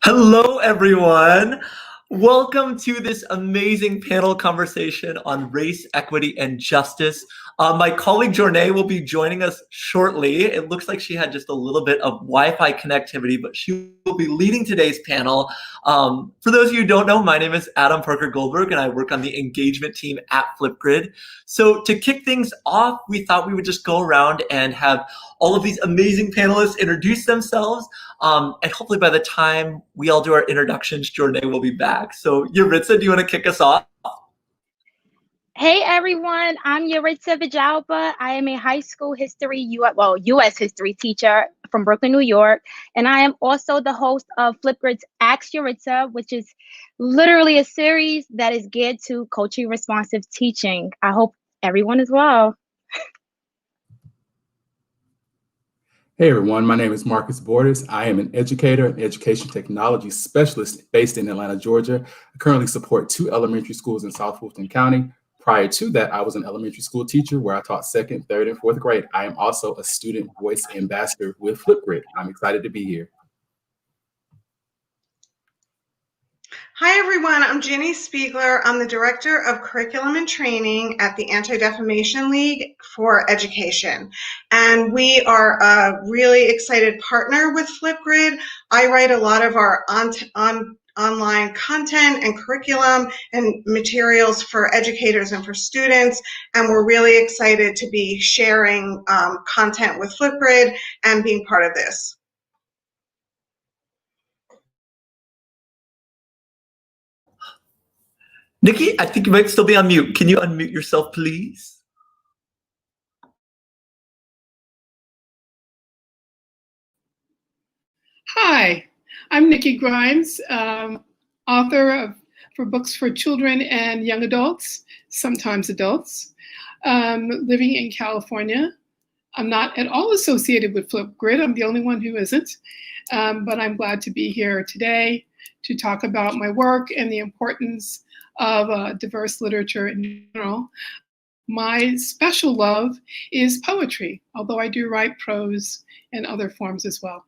Hello, everyone. Welcome to this amazing panel conversation on race, equity, and justice. My colleague Jornay will be joining us shortly. It looks like she had just a little bit of Wi-Fi connectivity, but she will be leading today's panel. For those of you who don't know, my name is Adam Parker Goldberg, and I work on the engagement team at Flipgrid. So to kick things off, we thought we would just go around and have all of these amazing panelists introduce themselves. And hopefully by the time we all do our introductions, Jornay will be back. So Yaritza, do you want to kick us off? Hey everyone, I'm Yaritza Vijalpa. I am a high school history, U.S. history teacher from Brooklyn, New York. And I am also the host of Flipgrid's Ask Yaritza, which is literally a series that is geared to culturally responsive teaching. I hope everyone is well. Hey everyone, my name is Marcus Borders. I am an educator and education technology specialist based in Atlanta, Georgia. I currently support 2 elementary schools in South Fulton County. Prior to that, I was an elementary school teacher where I taught 2nd, 3rd, and 4th grade. I am also a student voice ambassador with Flipgrid. I'm excited to be here. Hi, everyone. I'm Ginny Spiegler. I'm the Director of Curriculum and Training at the Anti-Defamation League for Education. And we are a really excited partner with Flipgrid. I write a lot of our online content and curriculum and materials for educators and for students. And we're really excited to be sharing content with Flipgrid and being part of this. Nikki, I think you might still be on mute. Can you unmute yourself, please? Hi, I'm Nikki Grimes, author for books for children and young adults, sometimes adults, living in California. I'm not at all associated with Flipgrid. I'm the only one who isn't, but I'm glad to be here today to talk about my work and the importance of diverse literature in general. My special love is poetry, although I do write prose and other forms as well.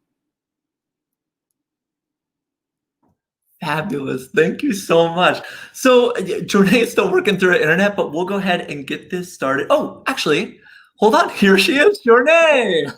Fabulous. Thank you so much. So Jornay is still working through the internet, but we'll go ahead and get this started. Oh, actually, hold on. Here she is, Jornay.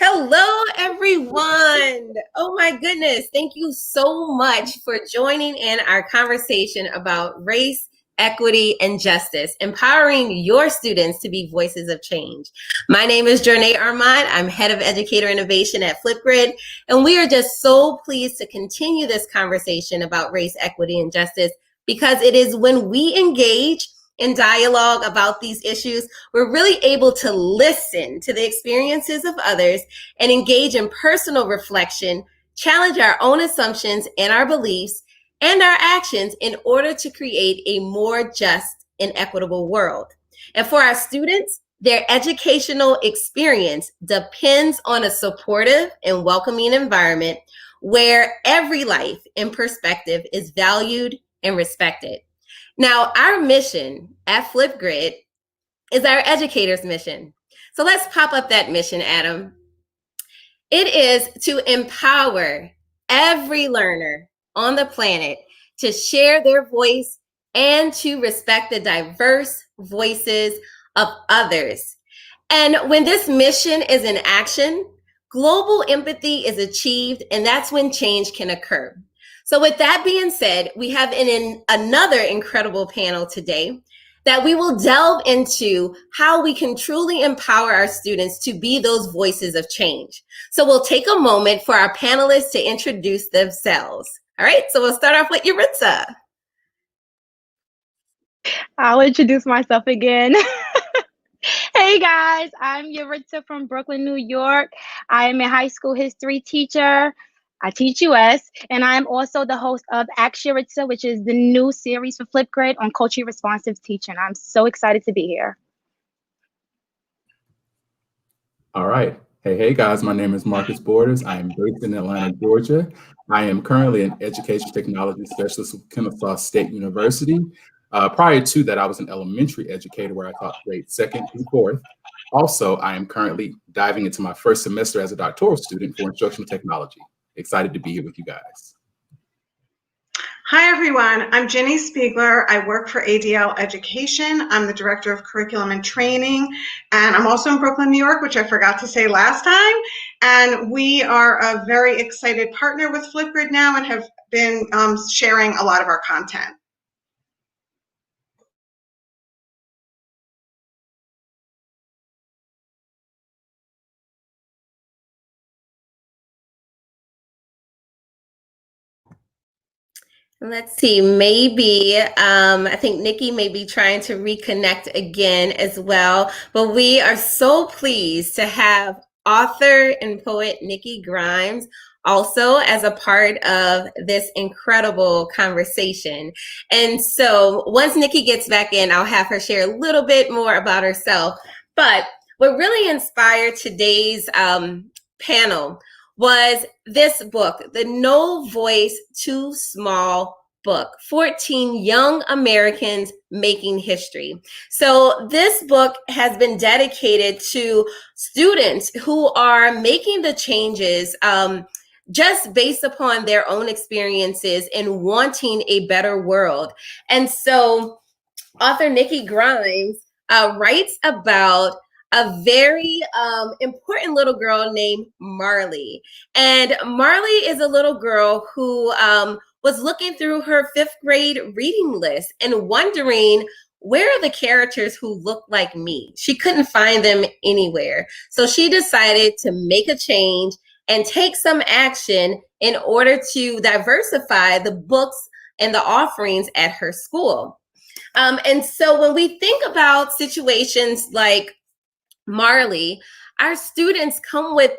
Hello, everyone. Oh my goodness. Thank you so much for joining in our conversation about race, equity, and justice, empowering your students to be voices of change. My name is Jornay Armand. I'm head of educator innovation at Flipgrid, and we are just so pleased to continue this conversation about race, equity, and justice, because it is when we engage in dialogue about these issues, we're really able to listen to the experiences of others and engage in personal reflection, challenge our own assumptions and our beliefs and our actions in order to create a more just and equitable world. And for our students, their educational experience depends on a supportive and welcoming environment where every life and perspective is valued and respected. Now, our mission at Flipgrid is our educators' mission. So let's pop up that mission, Adam. It is to empower every learner on the planet to share their voice and to respect the diverse voices of others. And when this mission is in action, global empathy is achieved, and that's when change can occur. So with that being said, we have another incredible panel today that we will delve into how we can truly empower our students to be those voices of change. So we'll take a moment for our panelists to introduce themselves. All right, so we'll start off with Yaritza. I'll introduce myself again. Hey guys, I'm Yaritza from Brooklyn, New York. I am a high school history teacher. I teach US, and I'm also the host of Ask Yaritza, which is the new series for Flipgrid on culturally responsive teaching. I'm so excited to be here. All right. Hey guys, my name is Marcus Borders. I am based in Atlanta, Georgia. I am currently an education technology specialist with Kennesaw State University. Prior to that, I was an elementary educator where I taught grades 2nd through 4th. Also, I am currently diving into my 1st semester as a doctoral student for instructional technology. excited to be here with you guys. Hi, everyone. I'm Ginny Spiegler. I work for ADL Education. I'm the Director of Curriculum and Training, and I'm also in Brooklyn, New York, which I forgot to say last time. And we are a very excited partner with Flipgrid now and have been sharing a lot of our content. Let's see, maybe, I think Nikki may be trying to reconnect again as well, but we are so pleased to have author and poet Nikki Grimes also as a part of this incredible conversation. And so once Nikki gets back in, I'll have her share a little bit more about herself. But what really inspired today's panel was this book, The No Voice, Too Small book, 14 Young Americans Making History. So this book has been dedicated to students who are making the changes just based upon their own experiences and wanting a better world. And so author Nikki Grimes writes about a very important little girl named Marley. And Marley is a little girl who was looking through her 5th grade reading list and wondering, where are the characters who look like me? She couldn't find them anywhere. So she decided to make a change and take some action in order to diversify the books and the offerings at her school. And so when we think about situations like Marley, our students come with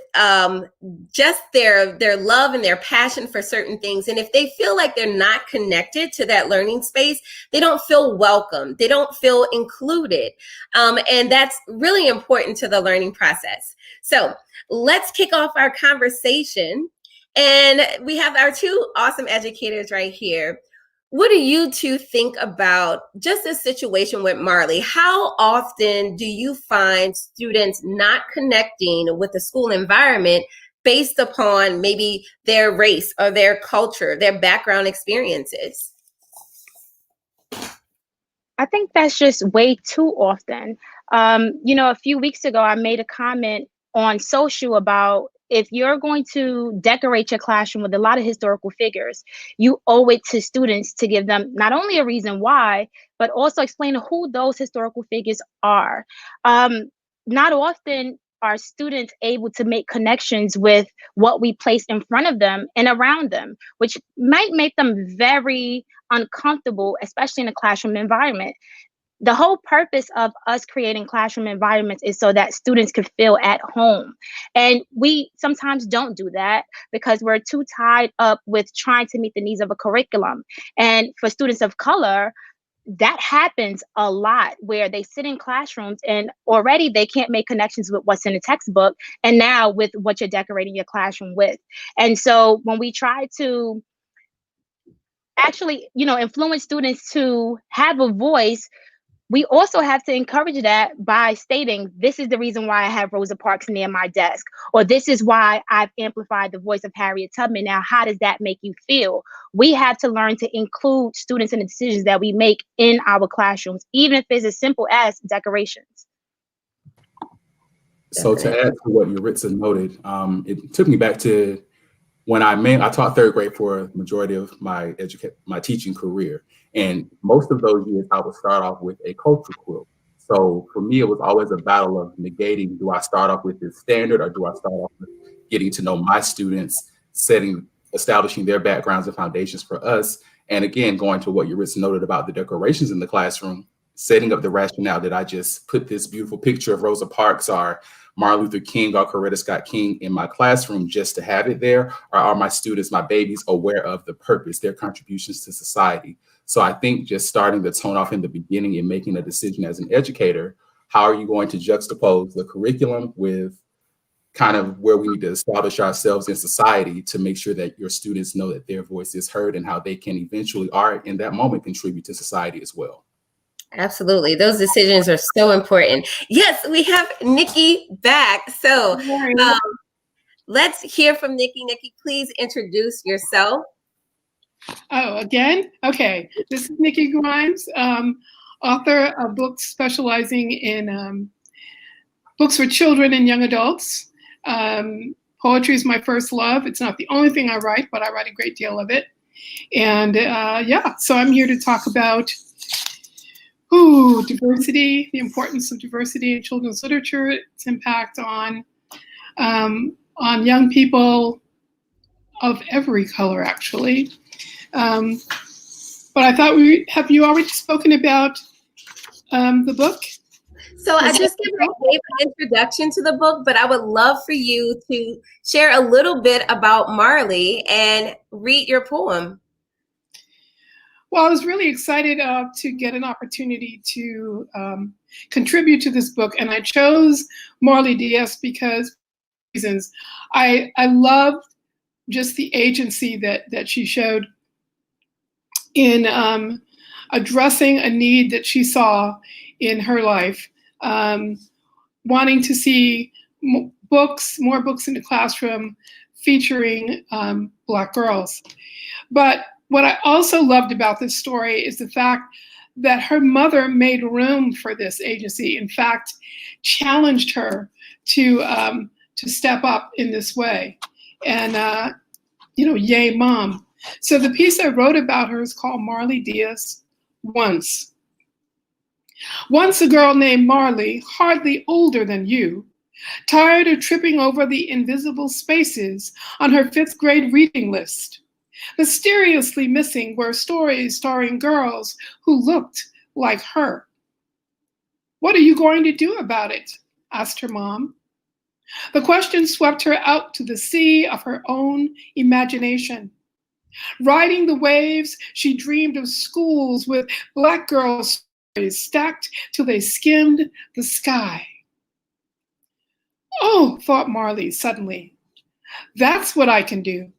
just their love and their passion for certain things. And if they feel like they're not connected to that learning space, they don't feel welcome. They don't feel included. And that's really important to the learning process. So let's kick off our conversation. And we have our 2 awesome educators right here. What do you 2 think about just this situation with Marley? How often do you find students not connecting with the school environment based upon maybe their race or their culture, their background experiences? I think that's just way too often. A few weeks ago, I made a comment on social about, if you're going to decorate your classroom with a lot of historical figures, you owe it to students to give them not only a reason why, but also explain who those historical figures are. Not often are students able to make connections with what we place in front of them and around them, which might make them very uncomfortable, especially in a classroom environment. The whole purpose of us creating classroom environments is so that students can feel at home. And we sometimes don't do that because we're too tied up with trying to meet the needs of a curriculum. And for students of color, that happens a lot, where they sit in classrooms and already they can't make connections with what's in the textbook, and now with what you're decorating your classroom with. And so when we try to actually, influence students to have a voice, we also have to encourage that by stating, this is the reason why I have Rosa Parks near my desk, or this is why I've amplified the voice of Harriet Tubman. Now, how does that make you feel? We have to learn to include students in the decisions that we make in our classrooms, even if it's as simple as decorations. So to add to what Yuritsa noted, it took me back to when I taught 3rd grade for the majority of my teaching career. And most of those years, I would start off with a culture quilt. So for me, it was always a battle of negating, do I start off with this standard, or do I start off with getting to know my students, establishing their backgrounds and foundations for us. And again, going to what Yuritsa noted about the decorations in the classroom, setting up the rationale. Did I just put this beautiful picture of Rosa Parks or Martin Luther King or Coretta Scott King in my classroom just to have it there? Or are my students, my babies, aware of the purpose, their contributions to society? So I think just starting the tone off in the beginning and making a decision as an educator, how are you going to juxtapose the curriculum with kind of where we need to establish ourselves in society to make sure that your students know that their voice is heard and how they can eventually, or in that moment, contribute to society as well. Absolutely. Those decisions are so important. Yes, we have Nikki back. So let's hear from Nikki. Nikki, please introduce yourself. Oh, again? Okay. This is Nikki Grimes, author of books specializing in books for children and young adults. Poetry is my first love. It's not the only thing I write, but I write a great deal of it. And yeah, so I'm here to talk about diversity, the importance of diversity in children's literature, its impact on young people of every color, actually. But I thought have you already spoken about the book? So I just gave an introduction to the book, but I would love for you to share a little bit about Marley and read your poem. Well, I was really excited to get an opportunity to contribute to this book, and I chose Marley Diaz because reasons. I loved just the agency that she showed in addressing a need that she saw in her life, wanting to see more books in the classroom featuring Black girls. But what I also loved about this story is the fact that her mother made room for this agency. In fact, challenged her to step up in this way. And yay, mom. So the piece I wrote about her is called Marley Diaz, Once. Once a girl named Marley, hardly older than you, tired of tripping over the invisible spaces on her 5th grade reading list. Mysteriously missing were stories starring girls who looked like her. What are you going to do about it? Asked her mom. The question swept her out to the sea of her own imagination. Riding the waves, she dreamed of schools with Black girls stacked till they skimmed the sky. Oh, thought Marley suddenly, that's what I can do.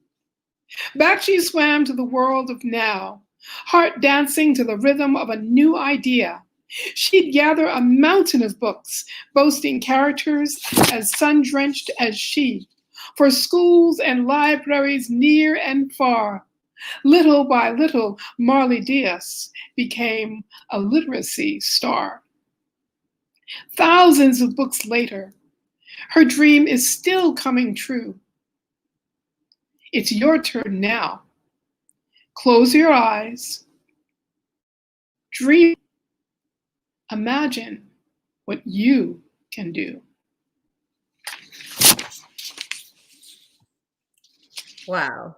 Back she swam to the world of now, heart dancing to the rhythm of a new idea. She'd gather a mountain of books, boasting characters as sun-drenched as she, for schools and libraries near and far. Little by little, Marley Diaz became a literacy star. Thousands of books later, her dream is still coming true. It's your turn now. Close your eyes. Dream. Imagine what you can do. Wow.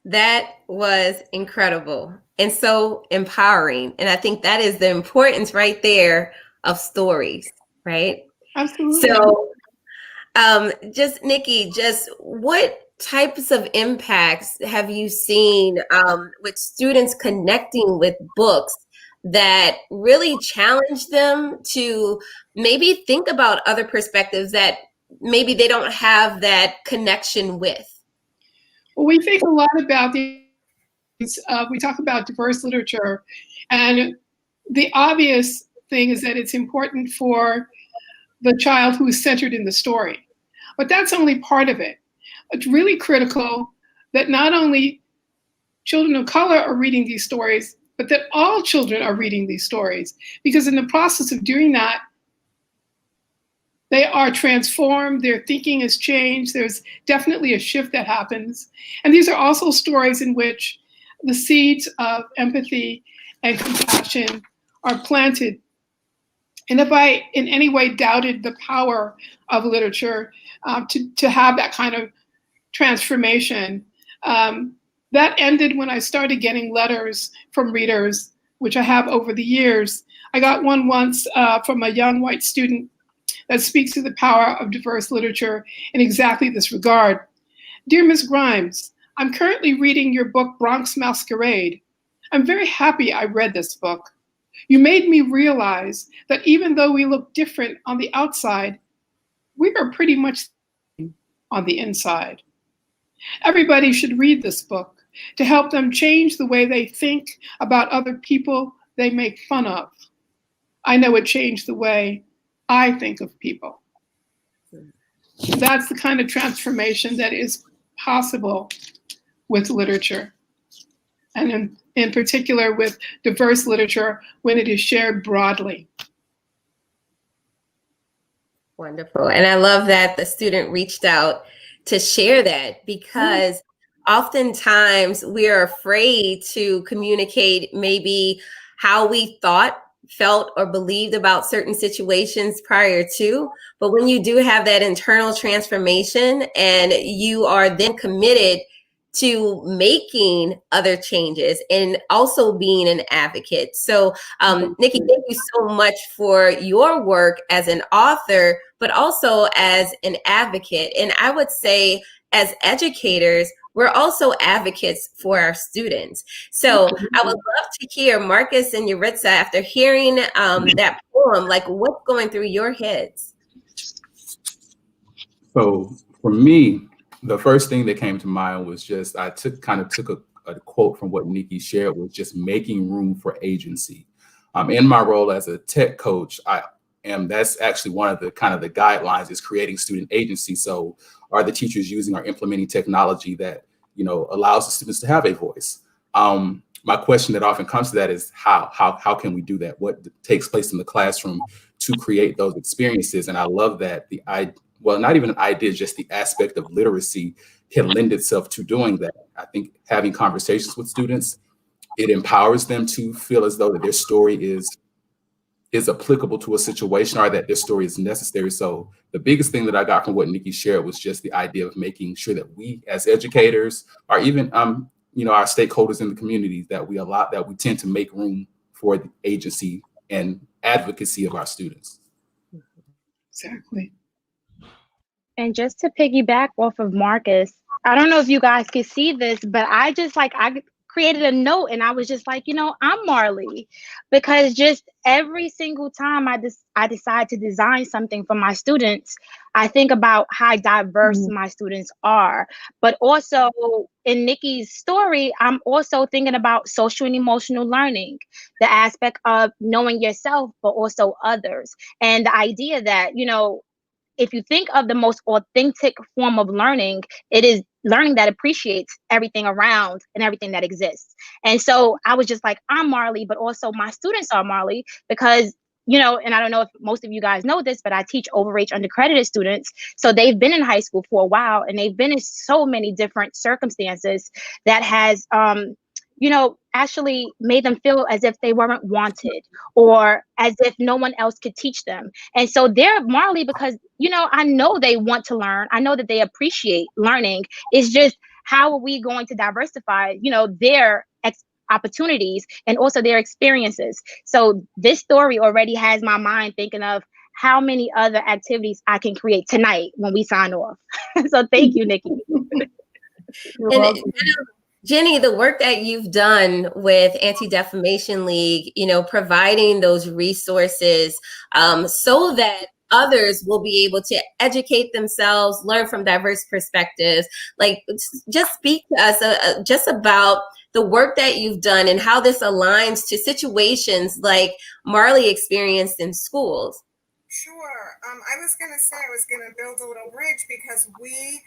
That was incredible and so empowering. And I think that is the importance right there of stories, right? Absolutely. So just Nikki, just what types of impacts have you seen with students connecting with books that really challenge them to maybe think about other perspectives that maybe they don't have that connection with? Well, we think a lot about we talk about diverse literature, and the obvious thing is that it's important for the child who is centered in the story. But that's only part of it. It's really critical that not only children of color are reading these stories, but that all children are reading these stories. Because in the process of doing that, they are transformed, their thinking has changed, there's definitely a shift that happens. And these are also stories in which the seeds of empathy and compassion are planted. And if I in any way doubted the power of literature to have that kind of transformation, that ended when I started getting letters from readers, which I have over the years. I got one once from a young white student that speaks to the power of diverse literature in exactly this regard. Dear Ms. Grimes, I'm currently reading your book, Bronx Masquerade. I'm very happy I read this book. You made me realize that even though we look different on the outside, we are pretty much on the inside. Everybody should read this book to help them change the way they think about other people they make fun of. I know it changed the way I think of people. That's the kind of transformation that is possible with literature, and in particular with diverse literature when it is shared broadly. Wonderful. And I love that the student reached out to share that, because oftentimes we are afraid to communicate maybe how we thought, felt, or believed about certain situations prior to. But when you do have that internal transformation and you are then committed to making other changes and also being an advocate. So, Nikki, thank you so much for your work as an author, but also as an advocate. And I would say, as educators, we're also advocates for our students. So I would love to hear Marcus and Yuritsa, after hearing that poem, like what's going through your heads? So for me, the first thing that came to mind was just, I took a quote from what Nikki shared, was just making room for agency. In my role as a tech coach, that's actually one of the the guidelines, is creating student agency. So are the teachers using or implementing technology that, allows the students to have a voice? My question that often comes to that is how can we do that? What takes place in the classroom to create those experiences? And I love that not even an idea, just the aspect of literacy can lend itself to doing that. I think having conversations with students, it empowers them to feel as though that their story is applicable to a situation, or that their story is necessary. So the biggest thing that I got from what Nikki shared was just the idea of making sure that we as educators, or even our stakeholders in the community, that we tend to make room for the agency and advocacy of our students. Exactly. And just to piggyback off of Marcus, I don't know if you guys could see this, but I created a note and I was just like, I'm Marley, because just every single time I decide to design something for my students, I think about how diverse my students are. But also in Nikki's story, I'm also thinking about social and emotional learning, the aspect of knowing yourself, but also others. And the idea that, if you think of the most authentic form of learning, it is learning that appreciates everything around and everything that exists. And so I was just like, I'm Marley, but also my students are Marley, because, and I don't know if most of you guys know this, but I teach overage undercredited students. So they've been in high school for a while, and they've been in so many different circumstances that has, actually made them feel as if they weren't wanted, or as if no one else could teach them. And so they're Marley because, I know they want to learn. I know that they appreciate learning. It's just, how are we going to diversify, their opportunities and also their experiences? So this story already has my mind thinking of how many other activities I can create tonight when we sign off. So thank you, Nikki. Jenny, the work that you've done with Anti-Defamation League, providing those resources so that others will be able to educate themselves, learn from diverse perspectives. Like, just speak to us just about the work that you've done and how this aligns to situations like Marley experienced in schools. Sure. I was going to build a little bridge, because we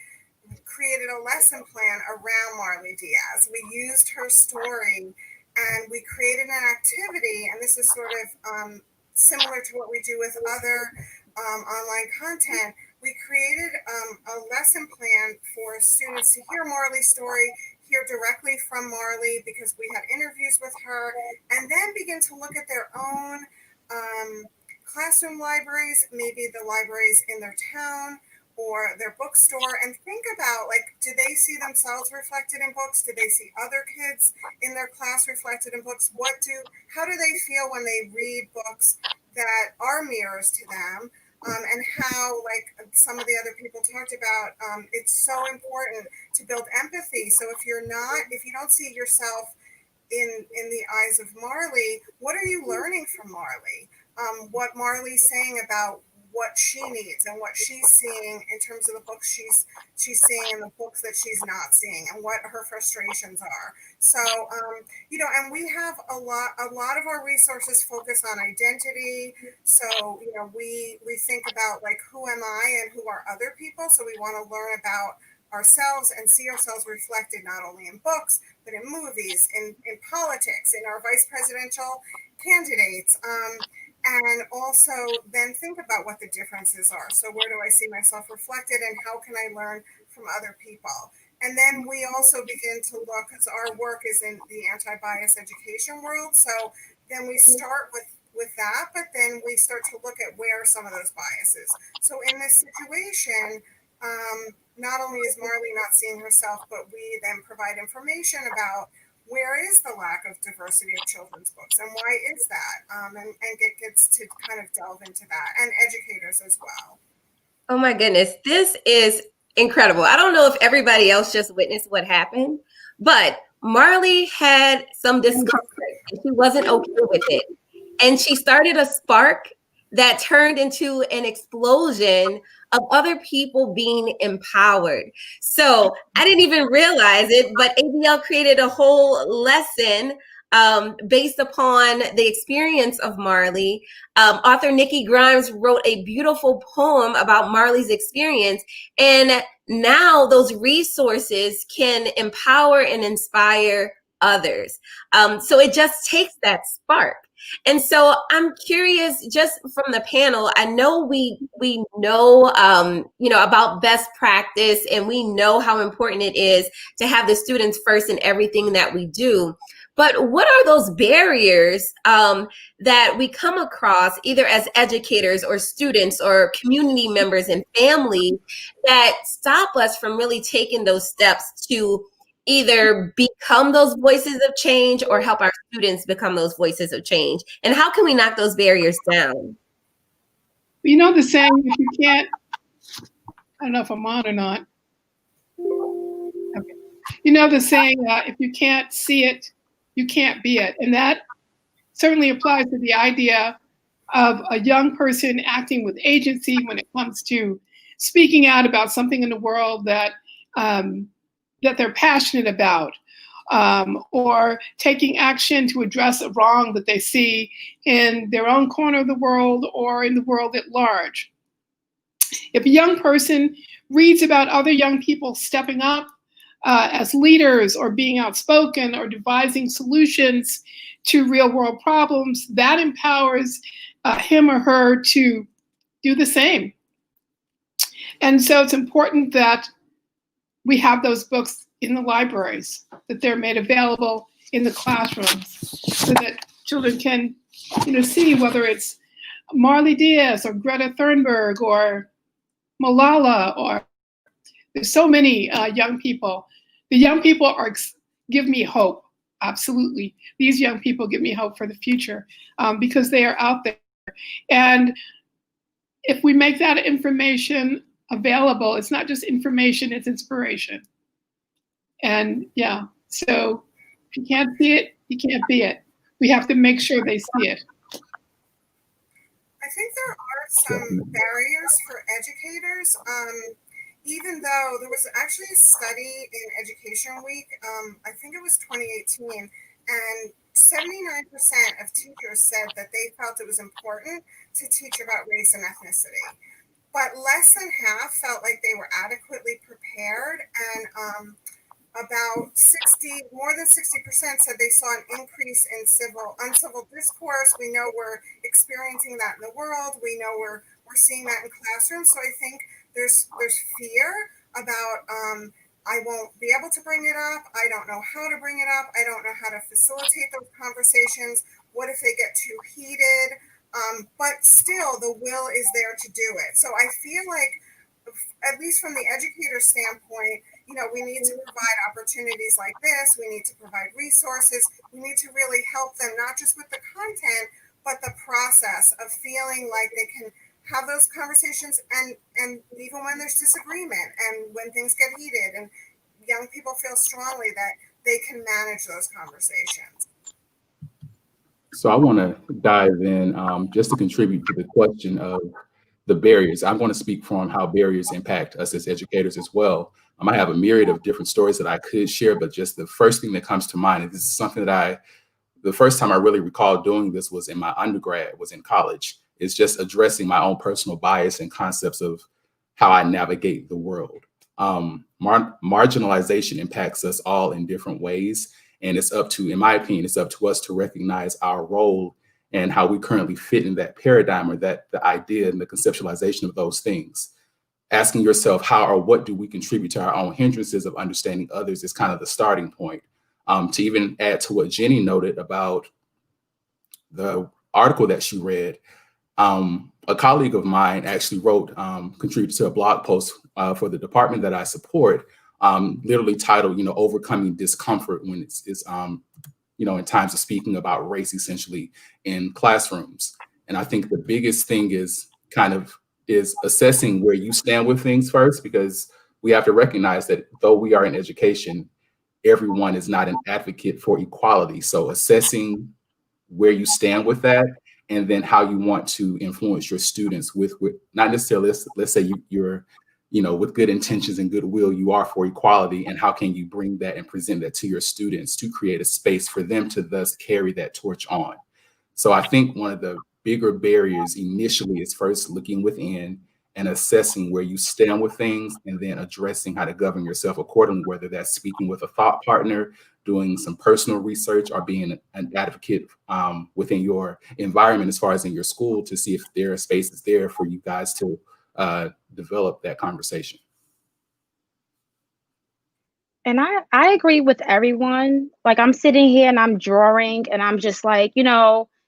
created a lesson plan around Marley Diaz. We used her story and we created an activity, and this is sort of similar to what we do with other online content. We created a lesson plan for students to hear Marley's story, hear directly from Marley, because we had interviews with her, and then begin to look at their own classroom libraries, maybe the libraries in their town or their bookstore, and think about, like, do they see themselves reflected in books? Do they see other kids in their class reflected in books? How do they feel when they read books that are mirrors to them? And how, like some of the other people talked about, it's so important to build empathy. So if you don't see yourself in the eyes of Marley, what are you learning from Marley? What Marley's saying about what she needs and what she's seeing in terms of the books she's seeing and the books that she's not seeing and what her frustrations are. So, and we have a lot of our resources focus on identity. So, we think about like, who am I and who are other people? So we want to learn about ourselves and see ourselves reflected not only in books, but in movies, in politics, in our vice presidential candidates, and also then think about what the differences are. So where do I see myself reflected and how can I learn from other people? And then we also begin to look, because our work is in the anti-bias education world. So then we start with that, but then we start to look at where are some of those biases. So in this situation, not only is Marley not seeing herself, but we then provide information about where is the lack of diversity of children's books and why is that? And it gets to kind of delve into that, and educators as well. Oh my goodness, this is incredible. I don't know if everybody else just witnessed what happened, but Marley had some discomfort and she wasn't okay with it. And she started a spark that turned into an explosion of other people being empowered. So I didn't even realize it, but ADL created a whole lesson based upon the experience of Marley. Author Nikki Grimes wrote a beautiful poem about Marley's experience. And now those resources can empower and inspire others. So it just takes that spark. And so I'm curious, just from the panel, I know we know, about best practice, and we know how important it is to have the students first in everything that we do. But what are those barriers that we come across, either as educators or students or community members and family, that stop us from really taking those steps to either become those voices of change or help our students become those voices of change? And how can we knock those barriers down? You know the saying, if you can't, I don't know if I'm on or not. Okay. You know the saying, if you can't see it, you can't be it. And that certainly applies to the idea of a young person acting with agency when it comes to speaking out about something in the world that they're passionate about, or taking action to address a wrong that they see in their own corner of the world or in the world at large. If a young person reads about other young people stepping up as leaders or being outspoken or devising solutions to real world problems, that empowers him or her to do the same. And so it's important that we have those books in the libraries, that they're made available in the classrooms so that children can, see whether it's Marley Diaz or Greta Thunberg or Malala, or there's so many young people. The young people give me hope, absolutely. These young people give me hope for the future because they are out there. And if we make that information available, it's not just information, it's inspiration. And yeah, so if you can't see it, you can't be it. We have to make sure they see it. I think there are some barriers for educators, even though there was actually a study in Education Week, I think it was 2018, and 79% of teachers said that they felt it was important to teach about race and ethnicity. But less than half felt like they were adequately prepared, and more than 60% said they saw an increase in uncivil discourse. We know we're experiencing that in the world. We know we're seeing that in classrooms. So I think there's fear about I won't be able to bring it up. I don't know how to bring it up. I don't know how to facilitate those conversations. What if they get too heated? But still, the will is there to do it. So I feel like, at least from the educator standpoint, we need to provide opportunities like this. We need to provide resources. We need to really help them, not just with the content, but the process of feeling like they can have those conversations, and even when there's disagreement and when things get heated, and young people feel strongly that they can manage those conversations. So I want to dive in just to contribute to the question of the barriers. I'm going to speak from how barriers impact us as educators as well. I have a myriad of different stories that I could share, but just the first thing that comes to mind, and this is something that the first time I really recall doing this was in my undergrad, was in college. It's just addressing my own personal bias and concepts of how I navigate the world. Marginalization impacts us all in different ways. And it's up to, in my opinion, it's up to us to recognize our role and how we currently fit in that paradigm, or that the idea and the conceptualization of those things. Asking yourself how or what do we contribute to our own hindrances of understanding others is kind of the starting point. To even add to what Jenny noted about the article that she read, a colleague of mine actually contributed to a blog post for the department that I support, literally titled, Overcoming Discomfort when it's in times of speaking about race, essentially in classrooms. And I think the biggest thing is assessing where you stand with things first, because we have to recognize that though we are in education, everyone is not an advocate for equality. So assessing where you stand with that, and then how you want to influence your students with not necessarily, let's say you're with good intentions and goodwill, you are for equality, and how can you bring that and present that to your students to create a space for them to thus carry that torch on. So I think one of the bigger barriers initially is first looking within and assessing where you stand with things, and then addressing how to govern yourself accordingly, whether that's speaking with a thought partner, doing some personal research, or being an advocate within your environment as far as in your school, to see if there are spaces there for you guys to develop that conversation. And I agree with everyone. Like, I'm sitting here and I'm drawing and I'm just like,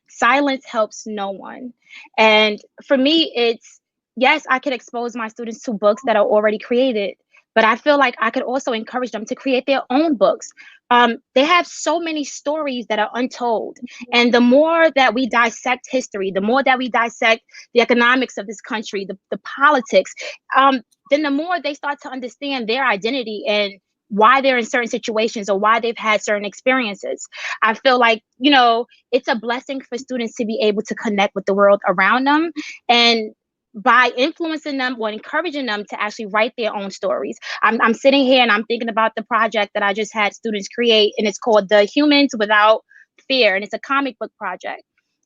silence helps no one. And for me, it's, yes, I could expose my students to books that are already created, but I feel like I could also encourage them to create their own books. They have so many stories that are untold. And the more that we dissect history, the more that we dissect the economics of this country, the politics, then the more they start to understand their identity and why they're in certain situations or why they've had certain experiences. I feel like, it's a blessing for students to be able to connect with the world around them. And by influencing them or encouraging them to actually write their own stories. I'm sitting here and I'm thinking about the project that I just had students create, and it's called The Humans Without Fear, and it's a comic book project.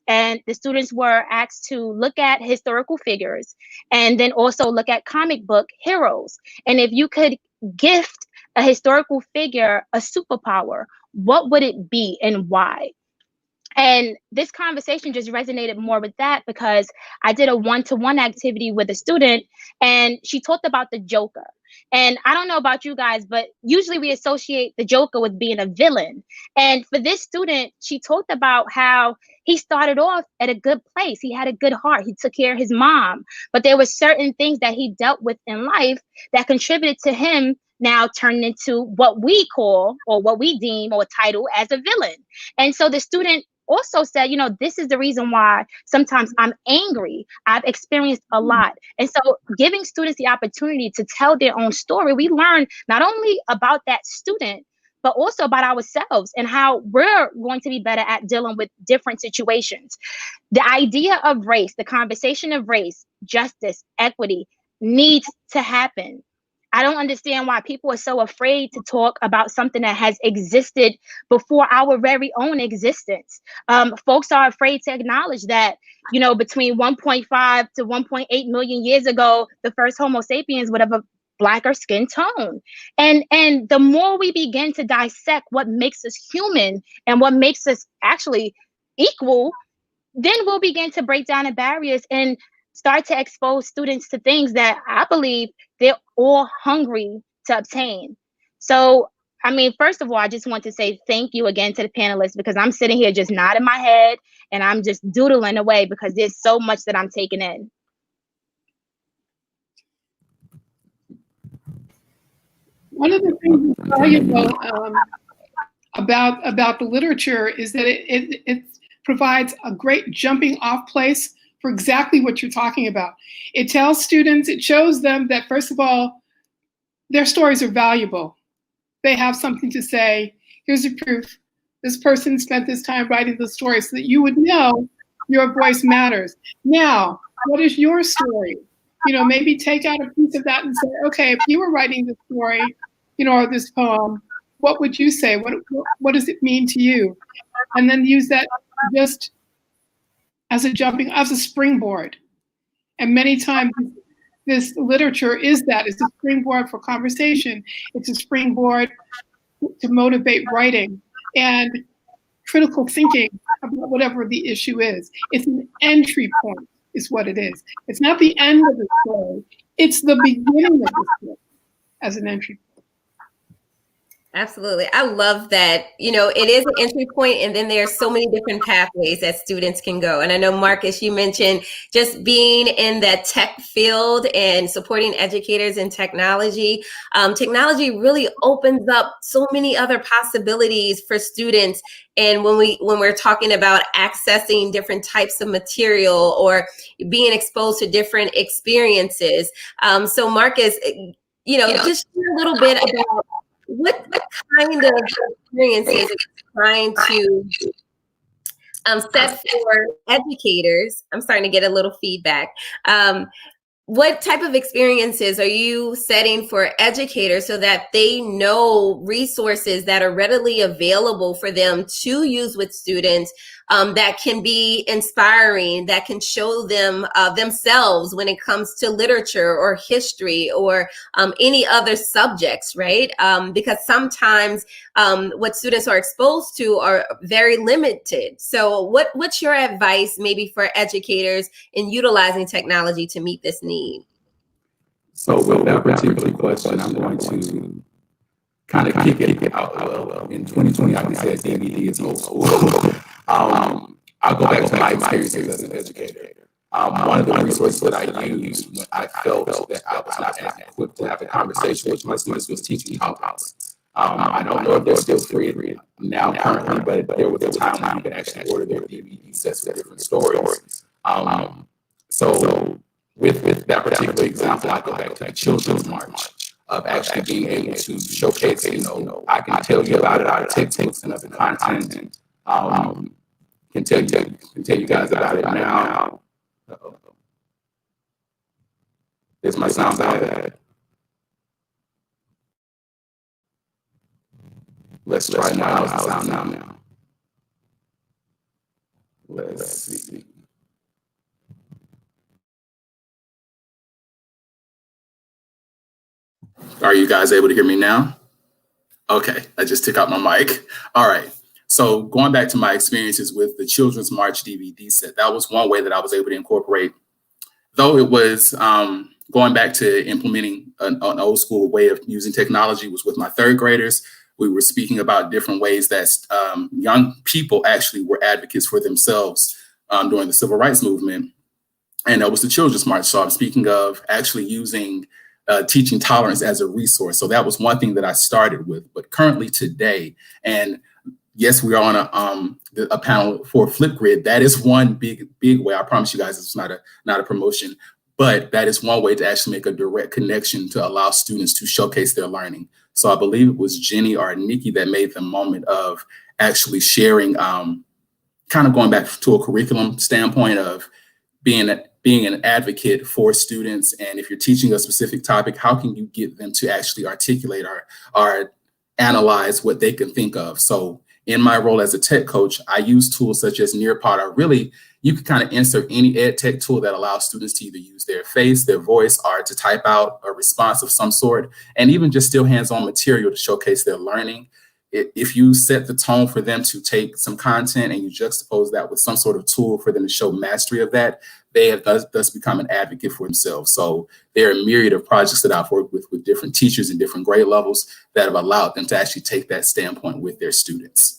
And the students were asked to look at historical figures and then also look at comic book heroes. And if you could gift a historical figure a superpower, what would it be and why? And this conversation just resonated more with that, because I did a one-to-one activity with a student and she talked about the Joker. And I don't know about you guys, but usually we associate the Joker with being a villain. And for this student, she talked about how he started off at a good place. He had a good heart. He took care of his mom, but there were certain things that he dealt with in life that contributed to him now turning into what we call, or what we deem or title as a villain. And so the student also said, this is the reason why sometimes I'm angry. I've experienced a lot. And so giving students the opportunity to tell their own story, we learn not only about that student, but also about ourselves and how we're going to be better at dealing with different situations. The idea of race, the conversation of race, justice, equity needs to happen. I don't understand why people are so afraid to talk about something that has existed before our very own existence. Folks are afraid to acknowledge that, between 1.5 to 1.8 million years ago, the first Homo sapiens would have a blacker skin tone. And the more we begin to dissect what makes us human and what makes us actually equal, then we'll begin to break down the barriers and start to expose students to things that I believe they're all hungry to obtain. So, first of all, I just want to say thank you again to the panelists, because I'm sitting here just nodding my head and I'm just doodling away because there's so much that I'm taking in. One of the things that's valuable about the literature is that it provides a great jumping off place for exactly what you're talking about. It tells students, it shows them that, first of all, their stories are valuable. They have something to say. Here's the proof. This person spent this time writing the story, so that you would know your voice matters. Now, what is your story? Maybe take out a piece of that and say, okay, if you were writing this story, or this poem, what would you say? What does it mean to you? And then use that just as a springboard. And many times this literature is a springboard for conversation. It's a springboard to motivate writing and critical thinking about whatever the issue is. It's an entry point, is what it is. It's not the end of the story. It's the beginning of the story as an entry point. Absolutely. I love that, it is an entry point, and then there's so many different pathways that students can go. And I know, Marcus, you mentioned just being in that tech field and supporting educators in technology. Technology really opens up so many other possibilities for students. And when we're talking about accessing different types of material or being exposed to different experiences. So Marcus, just share a little bit about what kind of experiences are you trying to set for educators? I'm starting to get a little feedback. What type of experiences are you setting for educators so that they know resources that are readily available for them to use with students, that can be inspiring, that can show them themselves when it comes to literature or history or any other subjects, right? Because sometimes what students are exposed to are very limited. So what's your advice maybe for educators in utilizing technology to meet this need? So with that particular question, I'm going to kind of kick it out. In 2020, I can say DVD is old school. I'll go back to my experiences as an educator. One of the resources that I used when I felt that I was not equipped to have a conversation with my students was teaching pop-outs. I don't know if they're still free now currently, but there was a time when you could actually order their DVD sets with different stories. So with that particular example, I go back to the Children's March of actually being able to showcase, I can tell you about it, our textbooks and other content. Can tell you guys about it now. This might sound bad. Let's try now. How's the sound now? Let's see. Are you guys able to hear me now? Okay, I just took out my mic. All right. So going back to my experiences with the Children's March DVD set, that was one way that I was able to incorporate, though it was going back to implementing an old school way of using technology was with my third graders. We were speaking about different ways that young people actually were advocates for themselves during the civil rights movement. And that was the Children's March. So I'm speaking of actually using teaching tolerance as a resource. So that was one thing that I started with. But currently today, and yes, we are on a panel for Flipgrid. That is one big way. I promise you guys, it's not a promotion, but that is one way to actually make a direct connection to allow students to showcase their learning. So I believe it was Jenny or Nikki that made the moment of actually sharing, kind of going back to a curriculum standpoint of being an advocate for students. And if you're teaching a specific topic, how can you get them to actually articulate or analyze what they can think of? So in my role as a tech coach, I use tools such as Nearpod, or really, you can kind of insert any ed tech tool that allows students to either use their face, their voice, or to type out a response of some sort, and even just still hands-on material to showcase their learning. If you set the tone for them to take some content and you juxtapose that with some sort of tool for them to show mastery of that, they have thus become an advocate for themselves. So there are a myriad of projects that I've worked with different teachers in different grade levels that have allowed them to actually take that standpoint with their students.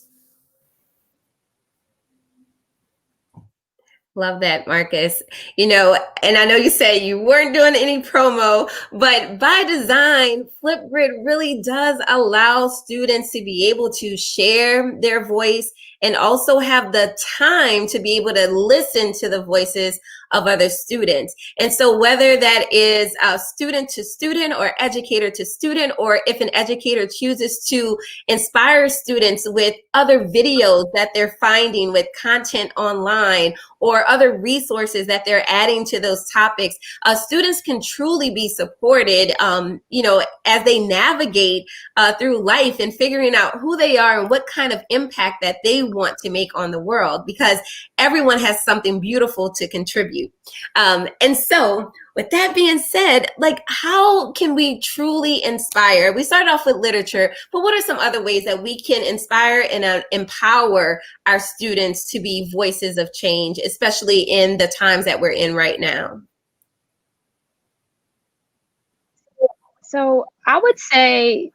Love that, Marcus. And I know you said you weren't doing any promo, but by design, Flipgrid really does allow students to be able to share their voice and also have the time to be able to listen to the voices of other students. And so whether that is student to student or educator to student, or if an educator chooses to inspire students with other videos that they're finding with content online, or or other resources that they're adding to those topics, students can truly be supported, as they navigate through life and figuring out who they are and what kind of impact that they want to make on the world, because everyone has something beautiful to contribute. And so with that being said, like, how can we truly inspire? We started off with literature, but what are some other ways that we can inspire and empower our students to be voices of change, especially in the times that we're in right now? So I would say,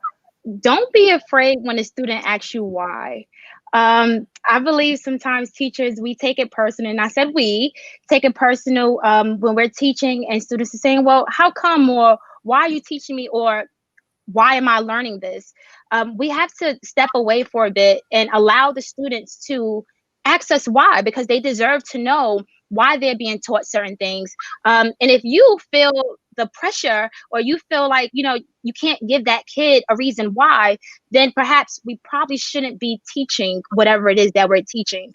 don't be afraid when a student asks you why. I believe sometimes teachers, we take it personal, and I said we take it personal when we're teaching and students are saying, well, how come, or why are you teaching me, or why am I learning this? We have to step away for a bit and allow the students to ask us why, because they deserve to know why they're being taught certain things. And if you feel the pressure, or you feel like, you can't give that kid a reason why, then perhaps we probably shouldn't be teaching whatever it is that we're teaching.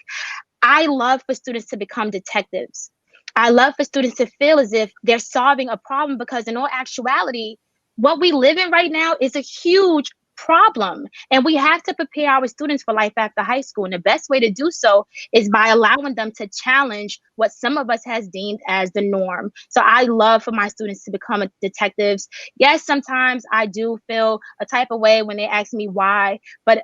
I love for students to become detectives. I love for students to feel as if they're solving a problem, because in all actuality, what we live in right now is a huge problem, and we have to prepare our students for life after high school. And the best way to do so is by allowing them to challenge what some of us has deemed as the norm. So I love for my students to become detectives. Yes, sometimes I do feel a type of way when they ask me why, but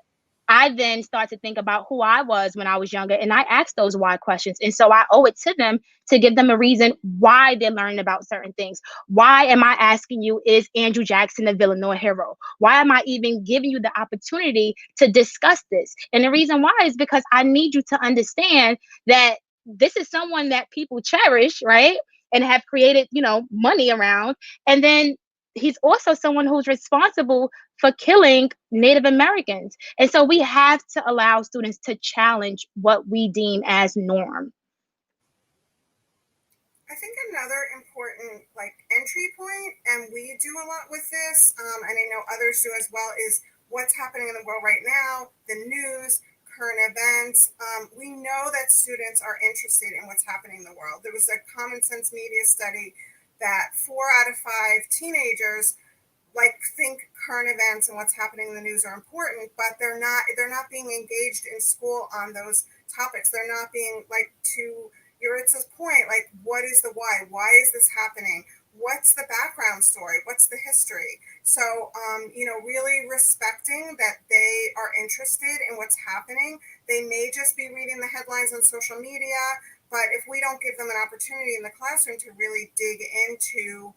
I then start to think about who I was when I was younger, and I ask those why questions. And so I owe it to them to give them a reason why they're learning about certain things. Why am I asking you, is Andrew Jackson a villain or a hero? Why am I even giving you the opportunity to discuss this? And the reason why is because I need you to understand that this is someone that people cherish, right? And have created, money around. And then he's also someone who's responsible for killing Native Americans. And so we have to allow students to challenge what we deem as norm. I think another important entry point, and we do a lot with this, and I know others do as well, is what's happening in the world right now, the news, current events. We know that students are interested in what's happening in the world. There was a Common Sense Media study that 4 out of 5 teenagers think current events and what's happening in the news are important, but they're not being engaged in school on those topics. They're not being to Yuritsa's point, what is the why? Why is this happening? What's the background story? What's the history? So, really respecting that they are interested in what's happening. They may just be reading the headlines on social media, but if we don't give them an opportunity in the classroom to really dig into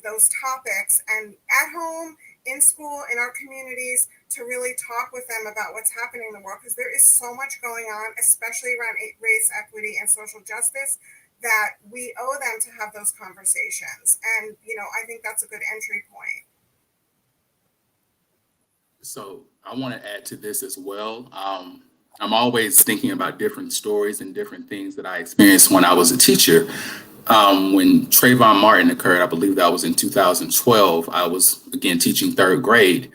those topics, and at home, in school, in our communities, to really talk with them about what's happening in the world, because there is so much going on, especially around race, equity, and social justice, that we owe them to have those conversations. And, I think that's a good entry point. So I want to add to this as well. I'm always thinking about different stories and different things that I experienced when I was a teacher. When Trayvon Martin occurred, I believe that was in 2012, I was, again, teaching 3rd grade.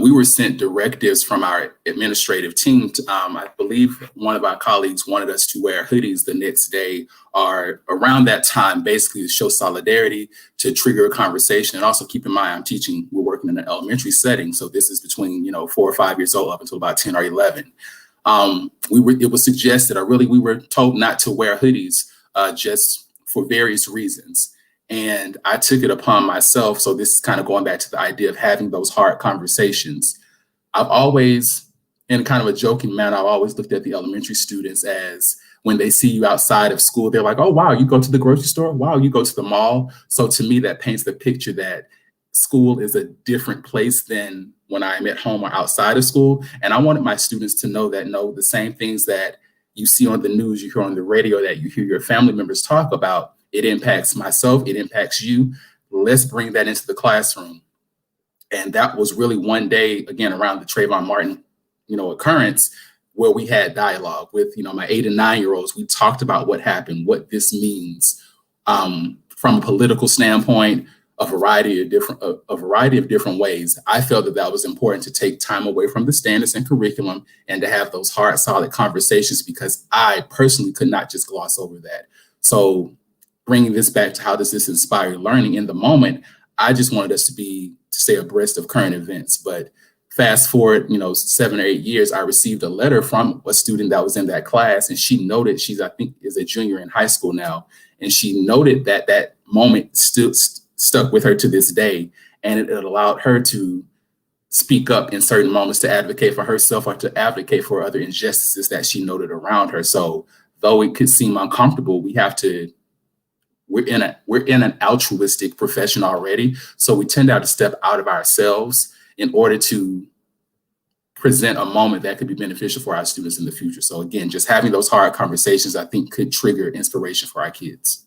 We were sent directives from our administrative team. I believe one of our colleagues wanted us to wear hoodies the next day or around that time, basically to show solidarity, to trigger a conversation. And also keep in mind, we're working in an elementary setting. So this is between, 4 or 5 years old up until about 10 or 11. It was suggested, we were told not to wear hoodies just for various reasons. And I took it upon myself. So this is kind of going back to the idea of having those hard conversations. I've always, in kind of a joking manner, I've always looked at the elementary students as, when they see you outside of school, they're like, oh, wow, you go to the grocery store? Wow, you go to the mall? So to me, that paints the picture that school is a different place than when I'm at home or outside of school. And I wanted my students to know the same things that you see on the news, you hear on the radio, that you hear your family members talk about. It impacts myself, it impacts you. Let's bring that into the classroom. And that was really one day, again, around the Trayvon Martin, occurrence, where we had dialogue with, my 8 and 9-year-olds. We talked about what happened, what this means from a political standpoint, a variety of different ways. I felt that was important to take time away from the standards and curriculum and to have those hard, solid conversations, because I personally could not just gloss over that. So bringing this back to how does this inspire learning in the moment, I just wanted us to stay abreast of current events. But fast forward, 7 or 8 years, I received a letter from a student that was in that class, and she noted, I think is a junior in high school now, and she noted that moment still stuck with her to this day, and it allowed her to speak up in certain moments to advocate for herself or to advocate for other injustices that she noted around her. So though it could seem uncomfortable, we're in an altruistic profession already, so we tend to have to step out of ourselves in order to present a moment that could be beneficial for our students in the future. So again, just having those hard conversations, I think, could trigger inspiration for our kids.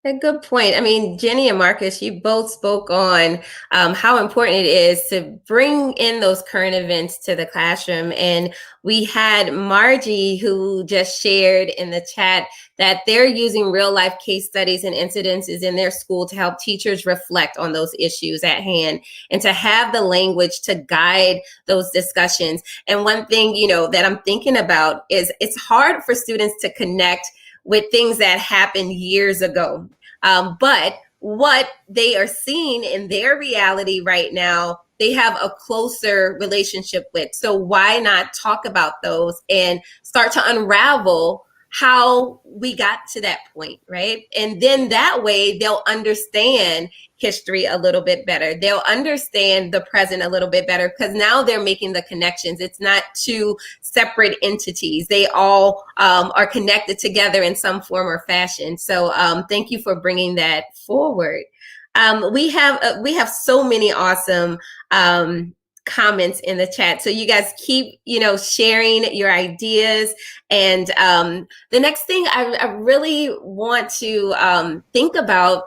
A good point. I mean, Jenny and Marcus, you both spoke on how important it is to bring in those current events to the classroom. And we had Margie, who just shared in the chat that they're using real life case studies and incidences in their school to help teachers reflect on those issues at hand and to have the language to guide those discussions. And one thing, that I'm thinking about is it's hard for students to connect with things that happened years ago. But what they are seeing in their reality right now, they have a closer relationship with. So why not talk about those and start to unravel how we got to that point, right? And then that way they'll understand history a little bit better. They'll understand the present a little bit better, because now they're making the connections. It's not two separate entities. They all are connected together in some form or fashion. So thank you for bringing that forward. We have so many awesome comments in the chat. So you guys keep, sharing your ideas. And the next thing I really want to think about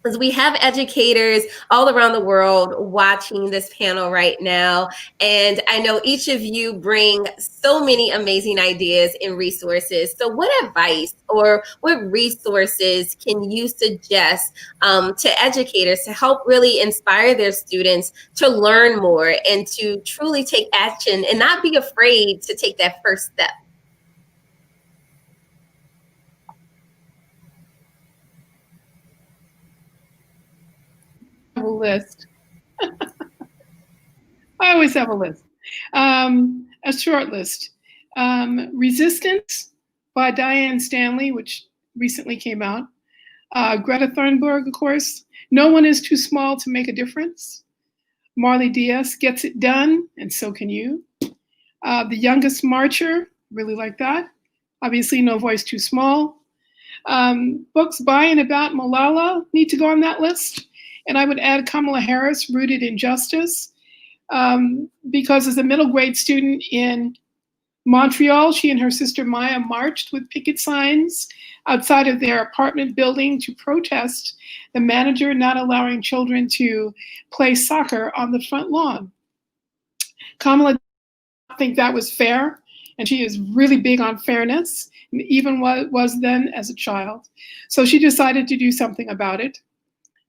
is we have educators all around the world watching this panel right now. And I know each of you bring so many amazing ideas and resources. So what advice or what resources can you suggest to educators to help really inspire their students to learn more and to truly take action and not be afraid to take that first step? A list. I always have a list. A short list. Resistance by Diane Stanley, which recently came out. Greta Thunberg, of course. No one is too small to make a difference. Marley Diaz, Gets It Done, and So Can You. The Youngest Marcher, really like that. Obviously, No Voice Too Small. Books by and about Malala need to go on that list. And I would add Kamala Harris, Rooted in Justice, because as a middle grade student in Montreal, she and her sister Maya marched with picket signs outside of their apartment building to protest the manager not allowing children to play soccer on the front lawn. Kamala did not think that was fair, and she is really big on fairness, even was then as a child. So she decided to do something about it.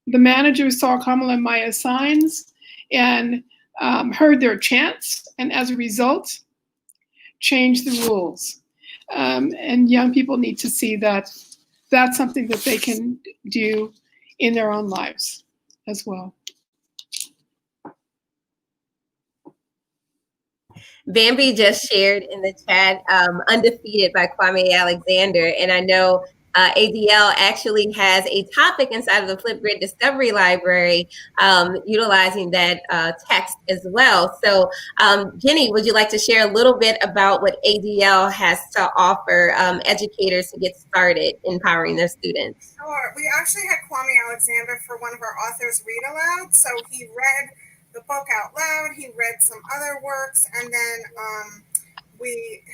The manager saw Kamala and Maya's signs and heard their chants, and as a result, changed the rules. And young people need to see that that's something that they can do in their own lives as well. Bambi just shared in the chat, Undefeated by Kwame Alexander. And I know ADL actually has a topic inside of the Flipgrid Discovery Library utilizing that text as well. So Jenny, would you like to share a little bit about what ADL has to offer educators to get started empowering their students? Sure. We actually had Kwame Alexander for one of our authors read aloud. So he read the book out loud, he read some other works, and then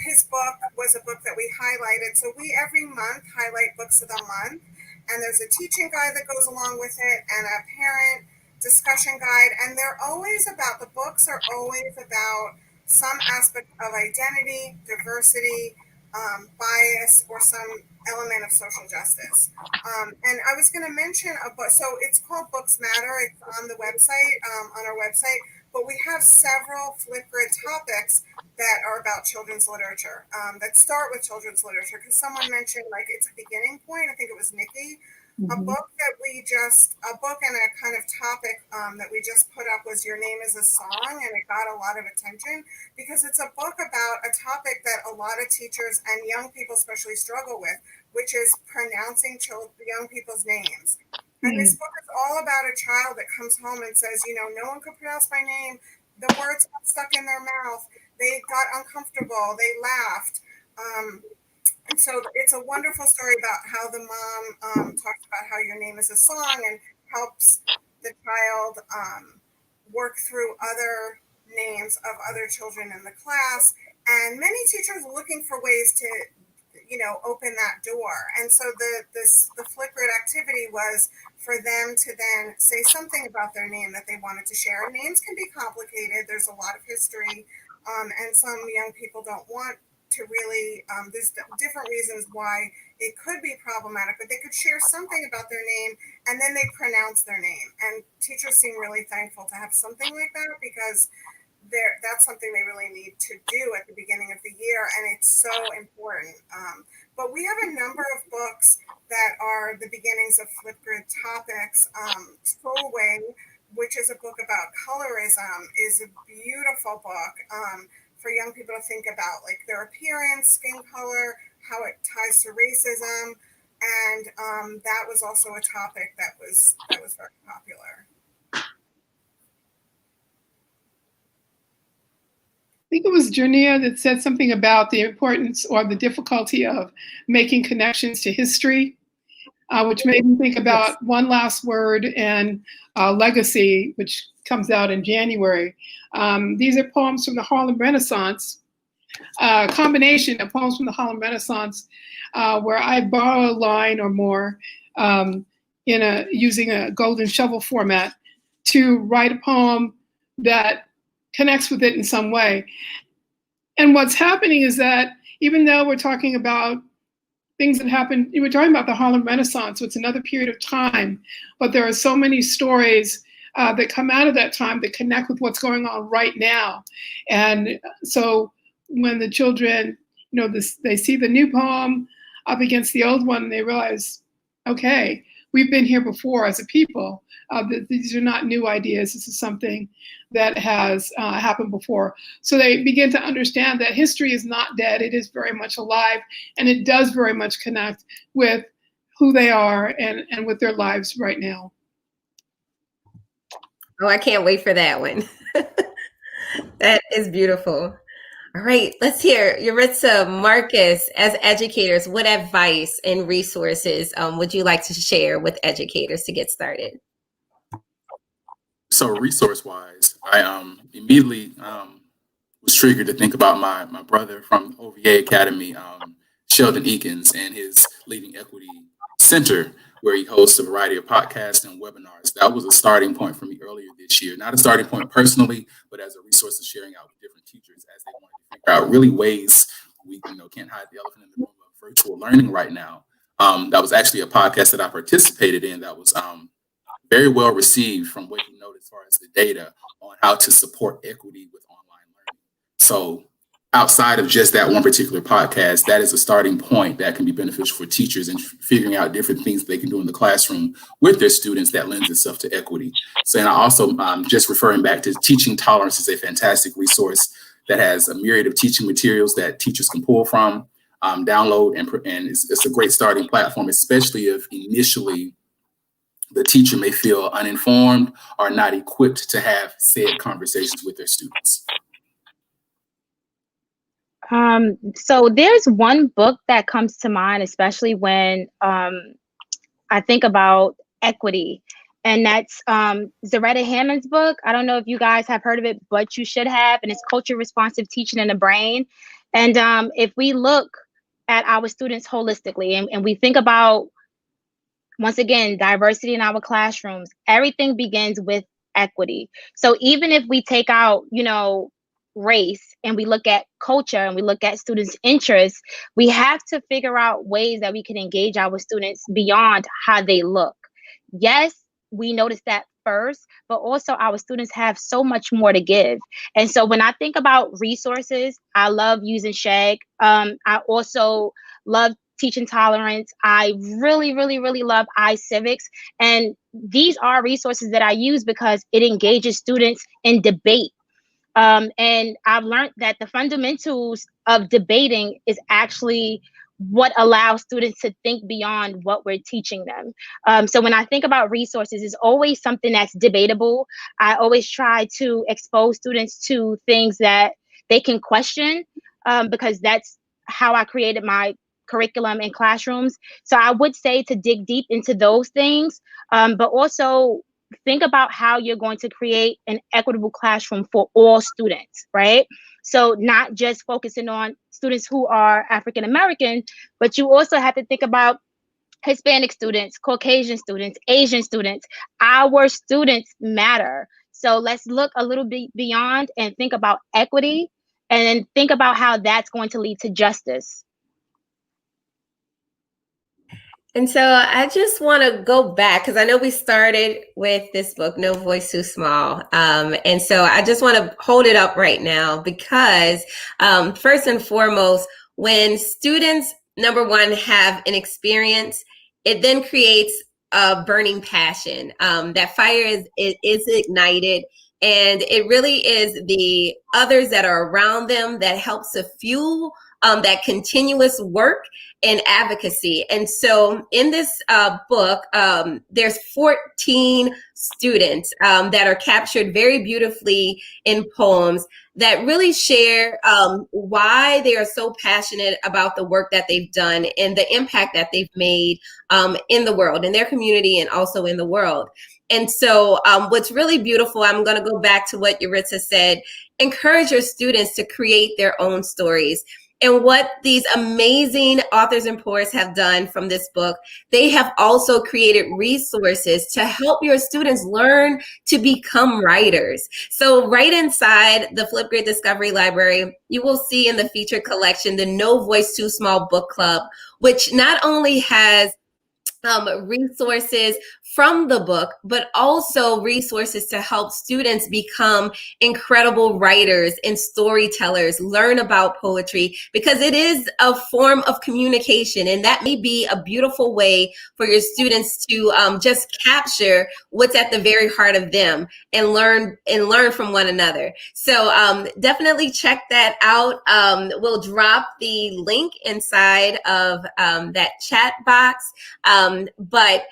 his book was a book that we highlighted. So we every month highlight books of the month, and there's a teaching guide that goes along with it and a parent discussion guide. And the books are always about some aspect of identity, diversity, bias or some element of social justice. And I was going to mention a book. So it's called Books Matter. It's on the website, on our website. But we have several Flipgrid topics that are about children's literature, that start with children's literature. Because someone mentioned, like, it's a beginning point. I think it was Nikki. A book and a kind of topic that we just put up was Your Name is a Song, and it got a lot of attention because it's a book about a topic that a lot of teachers and young people especially struggle with, which is pronouncing young people's names. And this book is all about a child that comes home and says, no one could pronounce my name. The words got stuck in their mouth. They got uncomfortable. They laughed. And so it's a wonderful story about how the mom talks about how your name is a song and helps the child work through other names of other children in the class. And many teachers are looking for ways to, open that door. And so the Flipgrid activity was for them to then say something about their name that they wanted to share. Names can be complicated. There's a lot of history, and some young people don't want to really, there's different reasons why it could be problematic, but they could share something about their name and then they pronounce their name. And teachers seem really thankful to have something like that because that's something they really need to do at the beginning of the year, and it's so important. But we have a number of books that are the beginnings of Flipgrid topics. Soul Way, which is a book about colorism, is a beautiful book for young people to think about, like their appearance, skin color, how it ties to racism, and that was also a topic that was very popular. I think it was Jernia that said something about the importance or the difficulty of making connections to history, which made me think about One Last Word and Legacy, which comes out in January. These are poems from the Harlem Renaissance, a combination of poems from the Harlem Renaissance, where I borrow a line or more using a golden shovel format to write a poem that connects with it in some way. And what's happening is that even though we're talking about things that happened, we're talking about the Harlem Renaissance, so it's another period of time, but there are so many stories that come out of that time that connect with what's going on right now. And so when the children, they see the new poem up against the old one, and they realize, okay, we've been here before as a people. These are not new ideas. This is something that has happened before. So they begin to understand that history is not dead. It is very much alive, and it does very much connect with who they are and with their lives right now. Oh, I can't wait for that one. That is beautiful. All right, let's hear Yuritsa, Marcus, as educators, what advice and resources would you like to share with educators to get started? So resource-wise, I immediately was triggered to think about my brother from OVA Academy, Sheldon Eakins, and his Leading Equity Center, where he hosts a variety of podcasts and webinars. That was a starting point for me earlier this year. Not a starting point personally, but as a resource of sharing out with different teachers as they wanted to figure out really ways we can't hide the elephant in the room of virtual learning right now. That was actually a podcast that I participated in that was very well received from what he noted as far as the data on how to support equity with online learning. So outside of just that one particular podcast, that is a starting point that can be beneficial for teachers in figuring out different things they can do in the classroom with their students that lends itself to equity. So, and I also just referring back to Teaching Tolerance is a fantastic resource that has a myriad of teaching materials that teachers can pull from, download, and it's a great starting platform, especially if initially the teacher may feel uninformed or not equipped to have said conversations with their students. So there's one book that comes to mind, especially when I think about equity, and that's Zaretta Hammond's book. I don't know if you guys have heard of it, but you should have, and it's Culture Responsive Teaching in the Brain. And if we look at our students holistically and we think about, once again, diversity in our classrooms, everything begins with equity. So even if we take out, race and we look at culture and we look at students' interests, we have to figure out ways that we can engage our students beyond how they look. Yes, we notice that first, but also our students have so much more to give. And so when I think about resources, I love using SHAG. I also love teaching tolerance. I really, really, really love iCivics. And these are resources that I use because it engages students in debate. And I've learned that the fundamentals of debating is actually what allows students to think beyond what we're teaching them. So when I think about resources, it's always something that's debatable. I always try to expose students to things that they can question, because that's how I created my curriculum in classrooms. So I would say to dig deep into those things, but also think about how you're going to create an equitable classroom for all students, right? So not just focusing on students who are African American, but you also have to think about Hispanic students, Caucasian students, Asian students. Our students matter. So let's look a little bit beyond and think about equity, and then think about how that's going to lead to justice. And so I just want to go back because I know we started with this book, No Voice Too Small. And so I just want to hold it up right now because first and foremost, when students, number one, have an experience, it then creates a burning passion. That fire is ignited. And it really is the others that are around them that helps to fuel that continuous work and advocacy. And so in this book, there's 14 students that are captured very beautifully in poems that really share why they are so passionate about the work that they've done and the impact that they've made in the world, in their community, and also in the world. And so what's really beautiful, I'm going to go back to what Yuritsa said, encourage your students to create their own stories. And what these amazing authors and poets have done from this book, they have also created resources to help your students learn to become writers. So right inside the Flipgrid Discovery Library, you will see in the featured collection, the No Voice Too Small book club, which not only has resources from the book, but also resources to help students become incredible writers and storytellers, learn about poetry, because it is a form of communication. And that may be a beautiful way for your students to just capture what's at the very heart of them and learn from one another. So definitely check that out. We'll drop the link inside of that chat box. But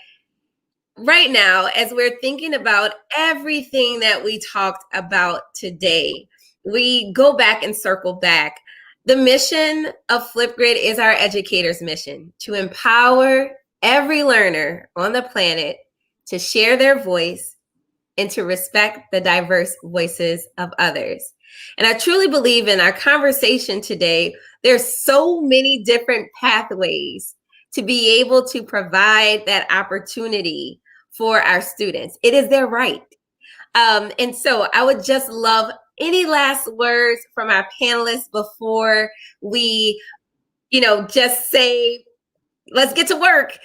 right now, as we're thinking about everything that we talked about today, we go back and circle back. The mission of Flipgrid is our educators' mission: to empower every learner on the planet to share their voice and to respect the diverse voices of others. And I truly believe in our conversation today, there's so many different pathways to be able to provide that opportunity for our students. It is their right. And so I would just love any last words from our panelists before we, just say, let's get to work,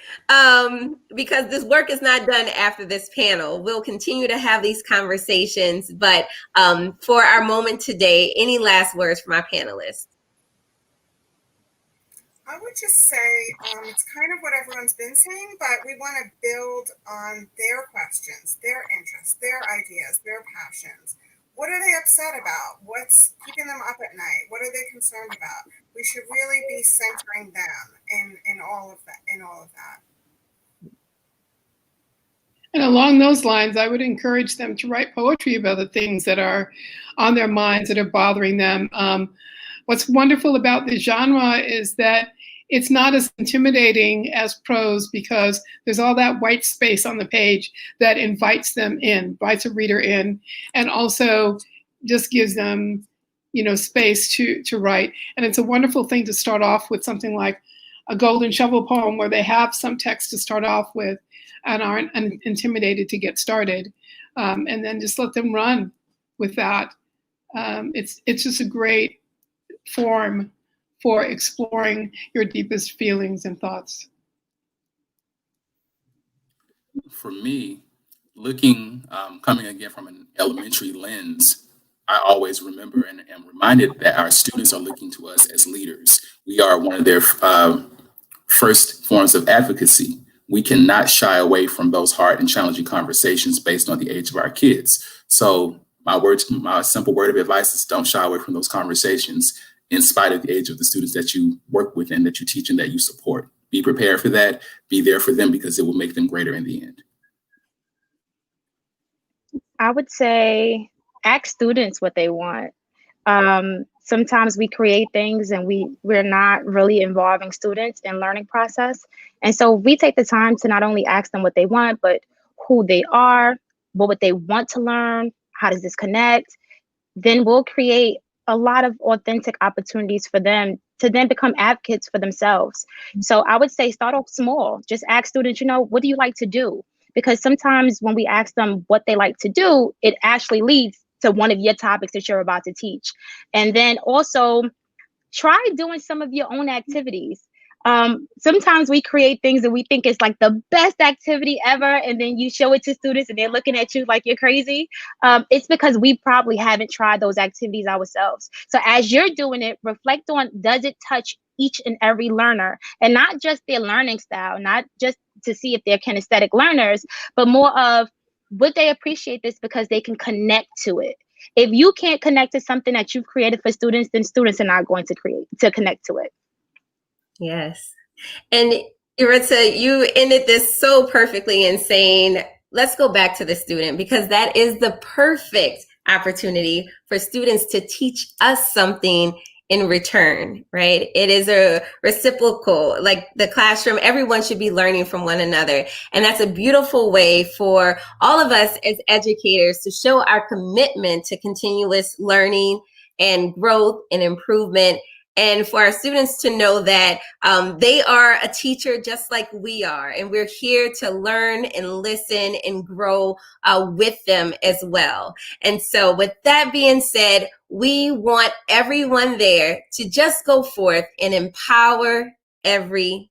because this work is not done after this panel. We'll continue to have these conversations, but for our moment today, any last words from our panelists? I would just say it's kind of what everyone's been saying, but we want to build on their questions, their interests, their ideas, their passions. What are they upset about? What's keeping them up at night? What are they concerned about? We should really be centering them in all of that. And along those lines, I would encourage them to write poetry about the things that are on their minds that are bothering them. What's wonderful about the genre is that it's not as intimidating as prose because there's all that white space on the page that invites them in, invites a reader in, and also just gives them, space to write. And it's a wonderful thing to start off with something like a golden shovel poem where they have some text to start off with and aren't intimidated to get started. And then just let them run with that. It's just a great forum for exploring your deepest feelings and thoughts. For me, coming again from an elementary lens, I always remember and am reminded that our students are looking to us as leaders. We are one of their first forms of advocacy. We cannot shy away from those hard and challenging conversations based on the age of our kids. So my simple word of advice is don't shy away from those conversations in spite of the age of the students that you work with and that you teach and that you support. Be prepared for that. Be there for them because it will make them greater in the end. I would say ask students what they want. Sometimes we create things and we're not really involving students in learning process. And so we take the time to not only ask them what they want, but who they are, what they want to learn, how does this connect? Then we'll create a lot of authentic opportunities for them to then become advocates for themselves. So I would say start off small. Just ask students, what do you like to do? Because sometimes when we ask them what they like to do, it actually leads to one of your topics that you're about to teach. And then also try doing some of your own activities. Sometimes we create things that we think is like the best activity ever, and then you show it to students and they're looking at you like you're crazy. It's because we probably haven't tried those activities ourselves. So as you're doing it, reflect on, does it touch each and every learner, and not just their learning style, not just to see if they're kinesthetic learners, but more of would they appreciate this because they can connect to it. If you can't connect to something that you've created for students, then students are not going to connect to it. Yes. And Yuritsa, you ended this so perfectly in saying, let's go back to the student, because that is the perfect opportunity for students to teach us something in return, right? It is a reciprocal, like the classroom, everyone should be learning from one another. And that's a beautiful way for all of us as educators to show our commitment to continuous learning and growth and improvement. And for our students to know that they are a teacher just like we are. And we're here to learn and listen and grow with them as well. And so with that being said, we want everyone there to just go forth and empower every